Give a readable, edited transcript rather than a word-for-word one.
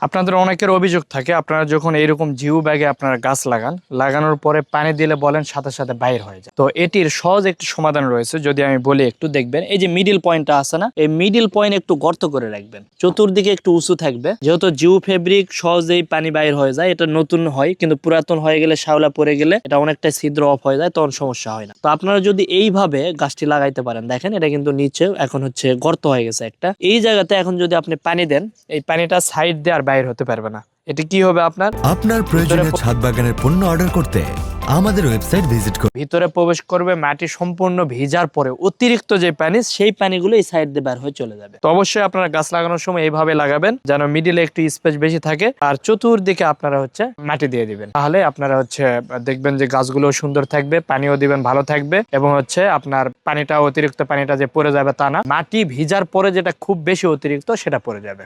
আপনাদের অনেকের অভিযোগ থাকে আপনারা যখন এইরকম জিও ব্যাগে আপনারা গাছ লাগানোর পরে পানি দিলে বলেন সাথে সাথে বাইর হয়ে যায়। তো এটির সহজ একটি সমাধান রয়েছে, যদি আমি বলি একটু দেখবেন। এই যে মিডিল পয়েন্টটা আছে না, এই মিডিল পয়েন্ট একটু গর্ত করে রাখবেন, চতুর্দিকে একটু উঁচু থাকবে। যেহেতু জিও ফেব্রিক সহজেই পানি বাইর হয়ে যায়, এটা নতুন হয়, কিন্তু পুরাতন হয়ে গেলে শ্যাওলা পড়ে গেলে এটা অনেকটা ছিদ্র অফ হয়ে যায়, তখন সমস্যা হয় না। তো আপনারা যদি এইভাবে গাছটি লাগাইতে পারেন, দেখেন এটা কিন্তু নিচে এখন হচ্ছে গর্ত হয়ে গেছে একটা। এই জায়গাতে এখন যদি আপনি পানি দেন, এই পানিটা সাইড দিয়ে আর বাইর হতে পারবে না। এটি কি হবে, আপনার প্রয়োজনীয় ছাদ বাগানের পণ্য অর্ডার করতে আমাদের ওয়েবসাইট ভিজিট করুন। ভিতরে প্রবেশ করবে, মাটি সম্পূর্ণ ভিজার পরে অতিরিক্ত যে পানি, সেই পানিগুলো এই সাইড দিয়ে বের হয়ে চলে যাবে। তো অবশ্যই আপনারা গাছ লাগানোর সময় এইভাবে লাগাবেন, যেন মিডিলে একটু স্পেস বেশি থাকে, আর চতুর্দিকে আপনারা হচ্ছে মাটি দিয়ে দিবেন। তাহলে আপনারা হচ্ছে দেখবেন যে গাছগুলো সুন্দর থাকবে, পানিও দিবেন ভালো থাকবে, এবং হচ্ছে আপনার পানিটা অতিরিক্ত পানিটা যে পড়ে যাবে তা না, মাটি ভিজার পরে যেটা খুব বেশি অতিরিক্ত সেটা পড়ে যাবে।